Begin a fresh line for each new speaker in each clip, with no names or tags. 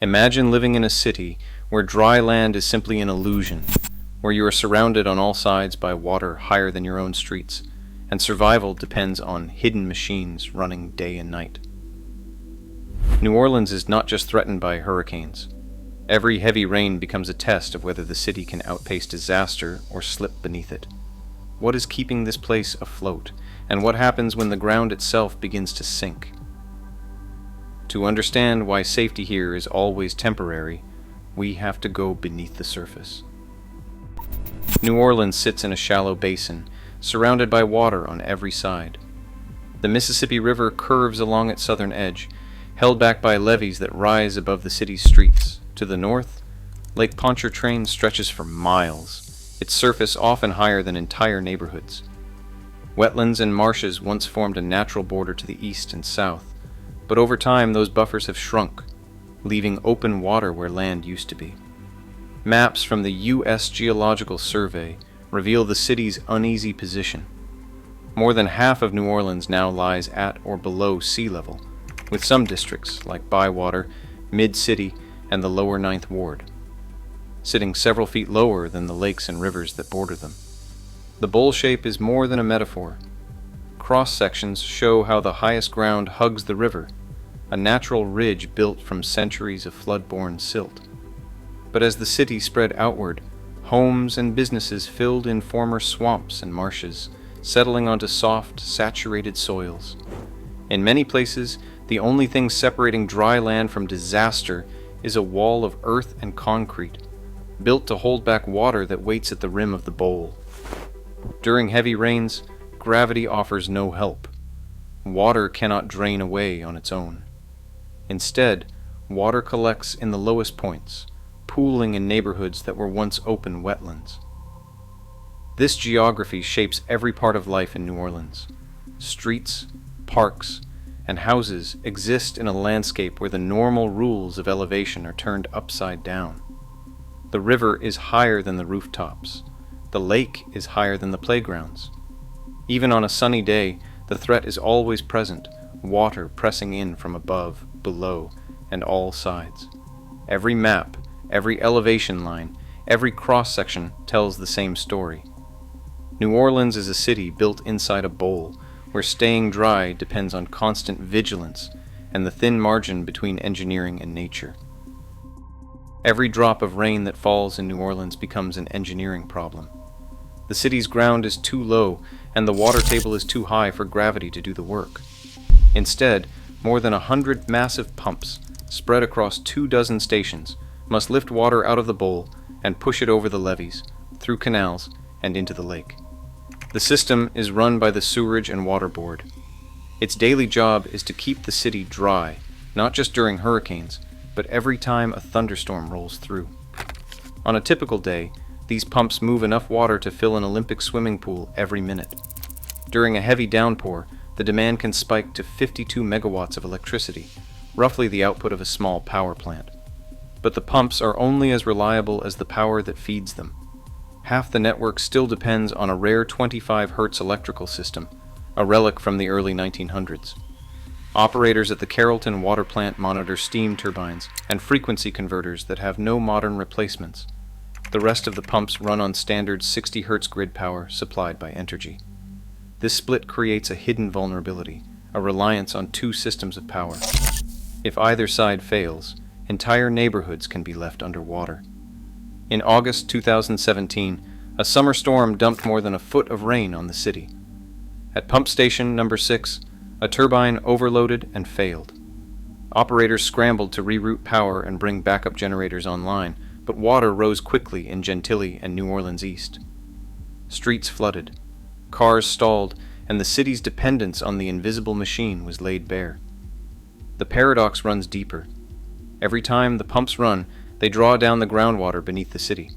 Imagine living in a city where dry land is simply an illusion, where you are surrounded on all sides by water higher than your own streets, and survival depends on hidden machines running day and night. New Orleans is not just threatened by hurricanes. Every heavy rain becomes a test of whether the city can outpace disaster or slip beneath it. What is keeping this place afloat, and what happens when the ground itself begins to sink? To understand why safety here is always temporary, we have to go beneath the surface. New Orleans sits in a shallow basin, surrounded by water on every side. The Mississippi River curves along its southern edge, held back by levees that rise above the city's streets. To the north, Lake Pontchartrain stretches for miles, its surface often higher than entire neighborhoods. Wetlands and marshes once formed a natural border to the east and south, but over time those buffers have shrunk, leaving open water where land used to be. Maps from the U.S. Geological Survey reveal the city's uneasy position. More than half of New Orleans now lies at or below sea level, with some districts, like Bywater, Mid-City, and the lower Ninth Ward, sitting several feet lower than the lakes and rivers that border them. The bowl shape is more than a metaphor. Cross-sections show how the highest ground hugs the river, a natural ridge built from centuries of flood-borne silt. But as the city spread outward, homes and businesses filled in former swamps and marshes, settling onto soft, saturated soils. In many places, the only thing separating dry land from disaster is a wall of earth and concrete, built to hold back water that waits at the rim of the bowl. During heavy rains, gravity offers no help. Water cannot drain away on its own. Instead, water collects in the lowest points, pooling in neighborhoods that were once open wetlands. This geography shapes every part of life in New Orleans. Streets, parks, and houses exist in a landscape where the normal rules of elevation are turned upside down. The river is higher than the rooftops. The lake is higher than the playgrounds. Even on a sunny day, the threat is always present, water pressing in from above, below, and all sides. Every map, every elevation line, every cross-section tells the same story. New Orleans is a city built inside a bowl, where staying dry depends on constant vigilance and the thin margin between engineering and nature. Every drop of rain that falls in New Orleans becomes an engineering problem. The city's ground is too low, and the water table is too high for gravity to do the work. Instead, more than 100 massive pumps, spread across 24 stations, must lift water out of the bowl and push it over the levees, through canals, and into the lake. The system is run by the Sewerage and Water Board. Its daily job is to keep the city dry, not just during hurricanes, but every time a thunderstorm rolls through. On a typical day, these pumps move enough water to fill an Olympic swimming pool every minute. During a heavy downpour, the demand can spike to 52 megawatts of electricity, roughly the output of a small power plant. But the pumps are only as reliable as the power that feeds them. Half the network still depends on a rare 25 Hz electrical system, a relic from the early 1900s. Operators at the Carrollton water plant monitor steam turbines and frequency converters that have no modern replacements. The rest of the pumps run on standard 60 Hz grid power supplied by Entergy. This split creates a hidden vulnerability, a reliance on two systems of power. If either side fails, entire neighborhoods can be left underwater. In August 2017, a summer storm dumped more than a foot of rain on the city. At pump station number 6, a turbine overloaded and failed. Operators scrambled to reroute power and bring backup generators online, but water rose quickly in Gentilly and New Orleans East. Streets flooded, cars stalled, and the city's dependence on the invisible machine was laid bare. The paradox runs deeper. Every time the pumps run, they draw down the groundwater beneath the city.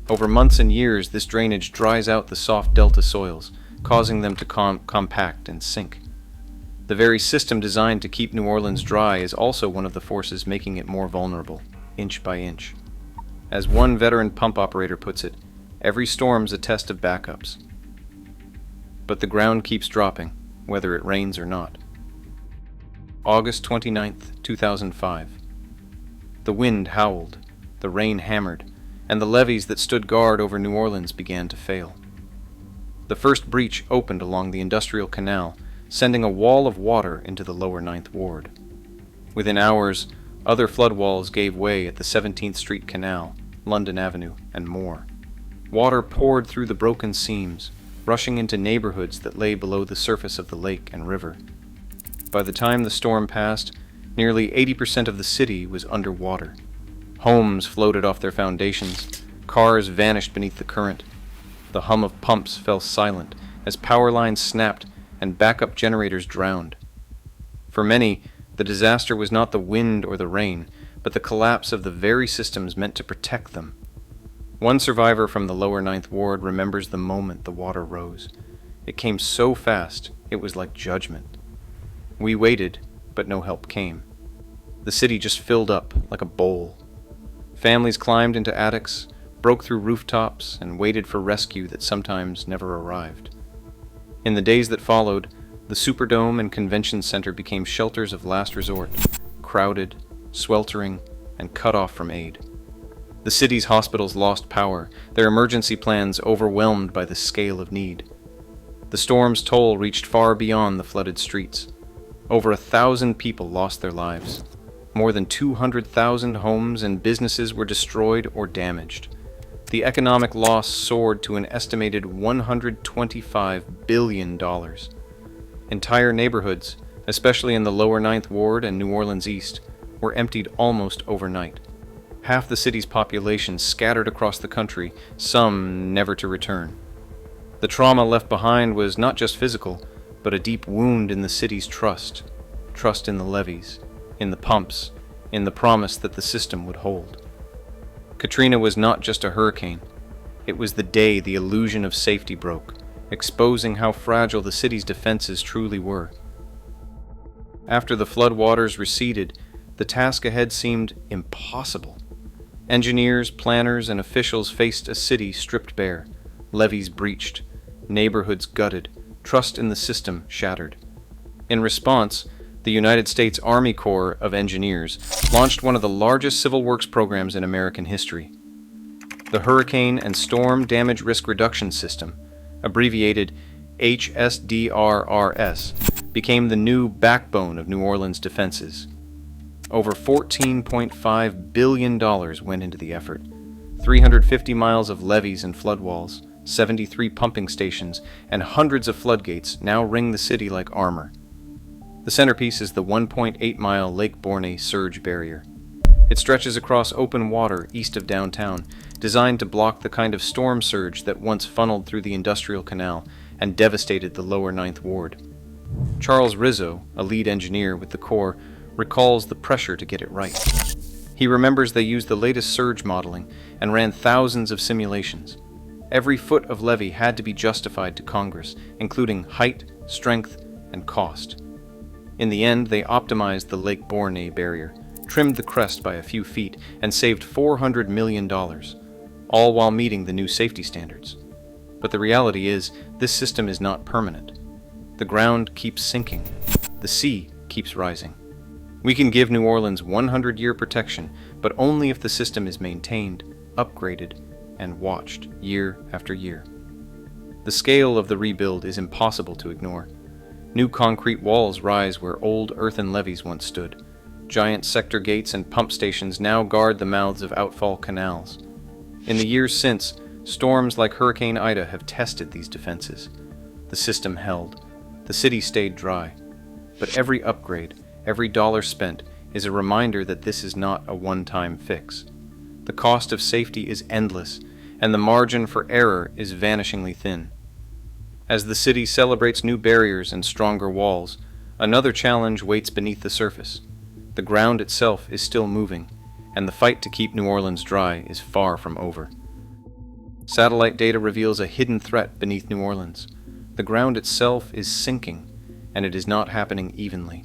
Over months and years, this drainage dries out the soft delta soils, causing them to compact and sink. The very system designed to keep New Orleans dry is also one of the forces making it more vulnerable, inch by inch. As one veteran pump operator puts it, every storm's a test of backups. But the ground keeps dropping, whether it rains or not. August 29, 2005. The wind howled, the rain hammered, and the levees that stood guard over New Orleans began to fail. The first breach opened along the industrial canal, sending a wall of water into the lower Ninth Ward. Within hours, other floodwalls gave way at the 17th Street Canal, London Avenue, and more. Water poured through the broken seams, rushing into neighborhoods that lay below the surface of the lake and river. By the time the storm passed, nearly 80% of the city was underwater. Homes floated off their foundations, cars vanished beneath the current. The hum of pumps fell silent as power lines snapped and backup generators drowned. For many, the disaster was not the wind or the rain, but the collapse of the very systems meant to protect them. One survivor from the lower Ninth Ward remembers the moment the water rose. It came so fast, it was like judgment. We waited, but no help came. The city just filled up like a bowl. Families climbed into attics, broke through rooftops, and waited for rescue that sometimes never arrived. In the days that followed, the Superdome and Convention Center became shelters of last resort, crowded, sweltering, and cut off from aid. The city's hospitals lost power, their emergency plans overwhelmed by the scale of need. The storm's toll reached far beyond the flooded streets. Over 1,000 people lost their lives. More than 200,000 homes and businesses were destroyed or damaged. The economic loss soared to an estimated $125 billion. Entire neighborhoods, especially in the lower Ninth Ward and New Orleans East, were emptied almost overnight. Half the city's population scattered across the country, some never to return. The trauma left behind was not just physical, but a deep wound in the city's trust. Trust in the levees, in the pumps, in the promise that the system would hold. Katrina was not just a hurricane. It was the day the illusion of safety broke, exposing how fragile the city's defenses truly were. After the floodwaters receded, the task ahead seemed impossible. Engineers, planners, and officials faced a city stripped bare, levees breached, neighborhoods gutted, trust in the system shattered. In response, the United States Army Corps of Engineers launched one of the largest civil works programs in American history. The Hurricane and Storm Damage Risk Reduction System, abbreviated HSDRRS, became the new backbone of New Orleans' defenses. Over $14.5 billion went into the effort. 350 miles of levees and floodwalls, 73 pumping stations, and hundreds of floodgates now ring the city like armor. The centerpiece is the 1.8-mile Lake Borgne surge barrier. It stretches across open water east of downtown, designed to block the kind of storm surge that once funneled through the industrial canal and devastated the lower Ninth Ward. Charles Rizzo, a lead engineer with the Corps, recalls the pressure to get it right. He remembers they used the latest surge modeling and ran thousands of simulations. Every foot of levee had to be justified to Congress, including height, strength, and cost. In the end, they optimized the Lake Borgne barrier, trimmed the crest by a few feet, and saved $400 million, all while meeting the new safety standards. But the reality is, this system is not permanent. The ground keeps sinking. The sea keeps rising. We can give New Orleans 100-year protection, but only if the system is maintained, upgraded, and watched year after year. The scale of the rebuild is impossible to ignore. New concrete walls rise where old earthen levees once stood. Giant sector gates and pump stations now guard the mouths of outfall canals. In the years since, storms like Hurricane Ida have tested these defenses. The system held. The city stayed dry. But every upgrade, every dollar spent, is a reminder that this is not a one-time fix. The cost of safety is endless, and the margin for error is vanishingly thin. As the city celebrates new barriers and stronger walls, another challenge waits beneath the surface. The ground itself is still moving, and the fight to keep New Orleans dry is far from over. Satellite data reveals a hidden threat beneath New Orleans. The ground itself is sinking, and it is not happening evenly.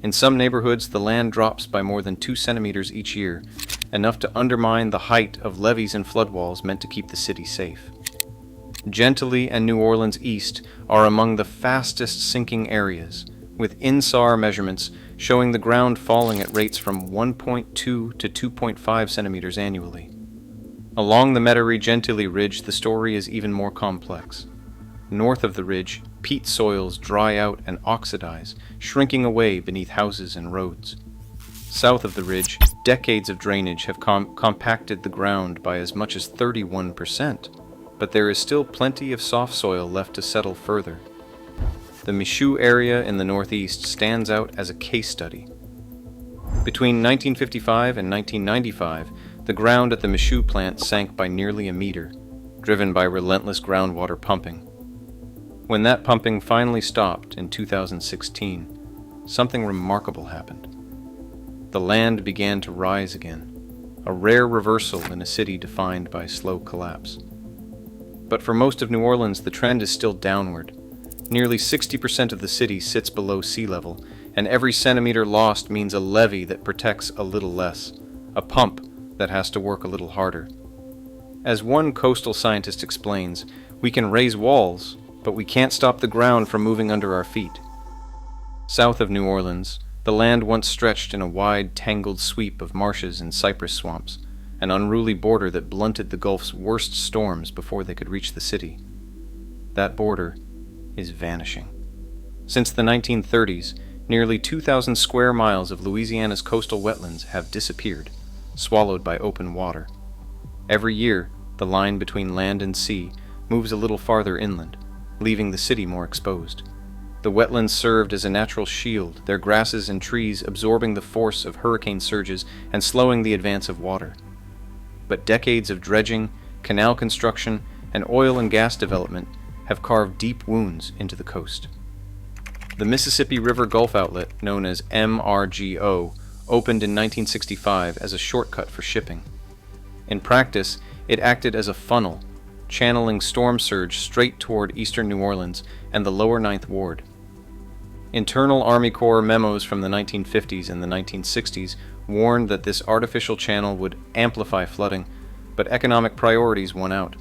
In some neighborhoods, the land drops by more than 2 centimeters each year, enough to undermine the height of levees and floodwalls meant to keep the city safe. Gentilly and New Orleans East are among the fastest sinking areas, with INSAR measurements showing the ground falling at rates from 1.2 to 2.5 centimeters annually. Along the Metairie Gentili Ridge, the story is even more complex. North of the ridge, peat soils dry out and oxidize, shrinking away beneath houses and roads. South of the ridge, decades of drainage have compacted the ground by as much as 31%, but there is still plenty of soft soil left to settle further. The Michoud area in the northeast stands out as a case study. Between 1955 and 1995, the ground at the Michoud plant sank by nearly a meter, driven by relentless groundwater pumping. When that pumping finally stopped in 2016, something remarkable happened. The land began to rise again, a rare reversal in a city defined by slow collapse. But for most of New Orleans, the trend is still downward. Nearly 60% of the city sits below sea level, and every centimeter lost means a levee that protects a little less, a pump that has to work a little harder. As one coastal scientist explains, we can raise walls, but we can't stop the ground from moving under our feet. South of New Orleans, the land once stretched in a wide, tangled sweep of marshes and cypress swamps, an unruly border that blunted the Gulf's worst storms before they could reach the city. That border is vanishing. Since the 1930s, nearly 2,000 square miles of Louisiana's coastal wetlands have disappeared, swallowed by open water. Every year, the line between land and sea moves a little farther inland, leaving the city more exposed. The wetlands served as a natural shield, their grasses and trees absorbing the force of hurricane surges and slowing the advance of water. But decades of dredging, canal construction, and oil and gas development have carved deep wounds into the coast. The Mississippi River Gulf outlet, known as MRGO, opened in 1965 as a shortcut for shipping. In practice, it acted as a funnel, channeling storm surge straight toward eastern New Orleans and the lower Ninth Ward. Internal Army Corps memos from the 1950s and the 1960s warned that this artificial channel would amplify flooding, but economic priorities won out.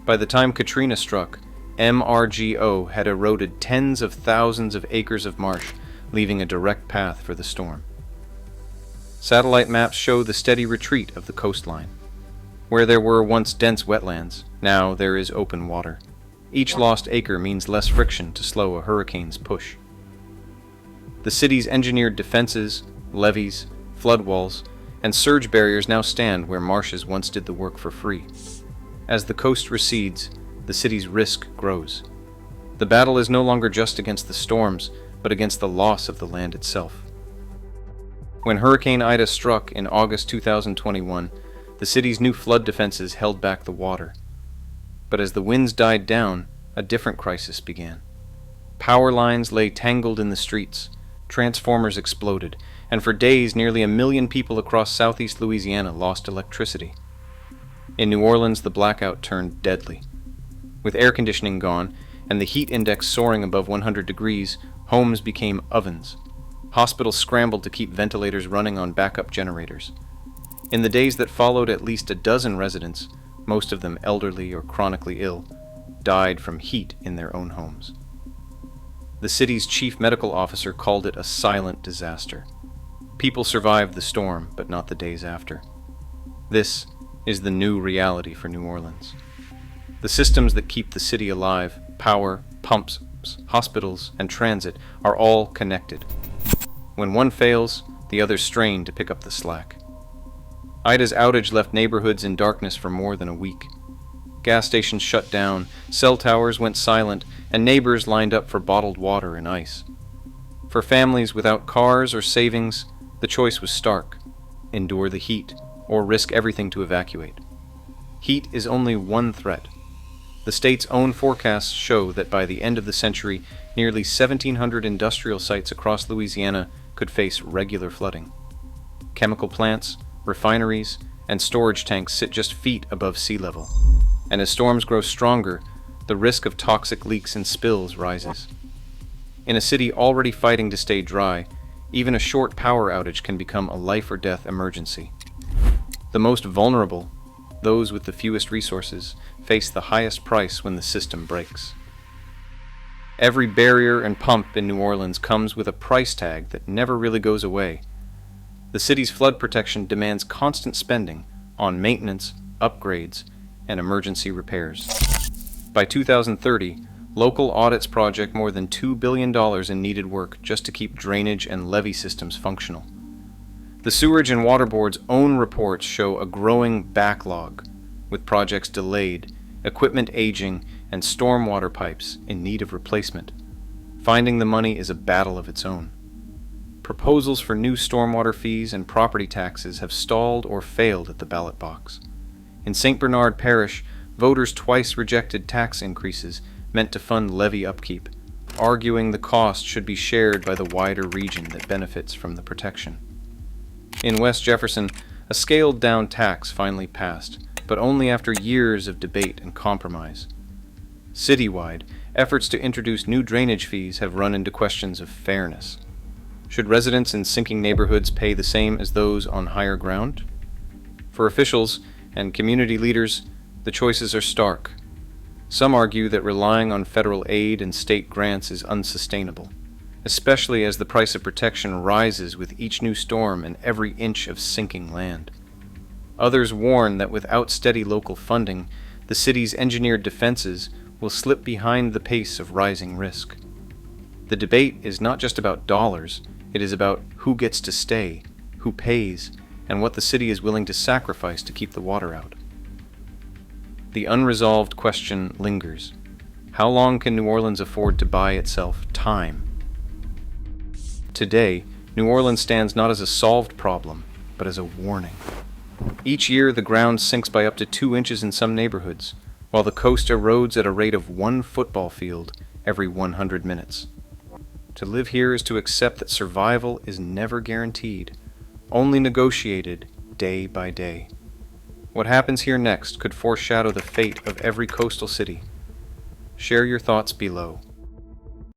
By the time Katrina struck, MRGO had eroded tens of thousands of acres of marsh, leaving a direct path for the storm. Satellite maps show the steady retreat of the coastline. Where there were once dense wetlands, now there is open water. Each lost acre means less friction to slow a hurricane's push. The city's engineered defenses, levees, floodwalls, and surge barriers now stand where marshes once did the work for free. As the coast recedes, the city's risk grows. The battle is no longer just against the storms, but against the loss of the land itself. When Hurricane Ida struck in August 2021, the city's new flood defenses held back the water. But as the winds died down, a different crisis began. Power lines lay tangled in the streets, transformers exploded, and for days nearly 1 million people across southeast Louisiana lost electricity. In New Orleans, the blackout turned deadly. With air conditioning gone and the heat index soaring above 100 degrees, homes became ovens. Hospitals scrambled to keep ventilators running on backup generators. In the days that followed, at least a dozen residents, most of them elderly or chronically ill, died from heat in their own homes. The city's chief medical officer called it a silent disaster. People survived the storm, but not the days after. This is the new reality for New Orleans. The systems that keep the city alive, power, pumps, hospitals, and transit, are all connected. When one fails, the others strain to pick up the slack. Ida's outage left neighborhoods in darkness for more than a week. Gas stations shut down, cell towers went silent, and neighbors lined up for bottled water and ice. For families without cars or savings, the choice was stark: endure the heat, or risk everything to evacuate. Heat is only one threat. The state's own forecasts show that by the end of the century, nearly 1,700 industrial sites across Louisiana could face regular flooding. Chemical plants, refineries, and storage tanks sit just feet above sea level, and as storms grow stronger, the risk of toxic leaks and spills rises. In a city already fighting to stay dry, even a short power outage can become a life-or-death emergency. The most vulnerable, those with the fewest resources, face the highest price when the system breaks. Every barrier and pump in New Orleans comes with a price tag that never really goes away. The city's flood protection demands constant spending on maintenance, upgrades, and emergency repairs. By 2030, local audits project more than $2 billion in needed work just to keep drainage and levee systems functional. The Sewerage and Water Board's own reports show a growing backlog, with projects delayed, equipment aging, and stormwater pipes in need of replacement. Finding the money is a battle of its own. Proposals for new stormwater fees and property taxes have stalled or failed at the ballot box. In St. Bernard Parish, voters twice rejected tax increases meant to fund levee upkeep, arguing the cost should be shared by the wider region that benefits from the protection. In West Jefferson, a scaled-down tax finally passed, but only after years of debate and compromise. Citywide, efforts to introduce new drainage fees have run into questions of fairness. Should residents in sinking neighborhoods pay the same as those on higher ground? For officials and community leaders, the choices are stark. Some argue that relying on federal aid and state grants is unsustainable, especially as the price of protection rises with each new storm and every inch of sinking land. Others warn that without steady local funding, the city's engineered defenses will slip behind the pace of rising risk. The debate is not just about dollars, it is about who gets to stay, who pays, and what the city is willing to sacrifice to keep the water out. The unresolved question lingers. How long can New Orleans afford to buy itself time? Today, New Orleans stands not as a solved problem, but as a warning. Each year, the ground sinks by up to 2 inches in some neighborhoods, while the coast erodes at a rate of 1 football field every 100 minutes. To live here is to accept that survival is never guaranteed, only negotiated day by day. What happens here next could foreshadow the fate of every coastal city. Share your thoughts below.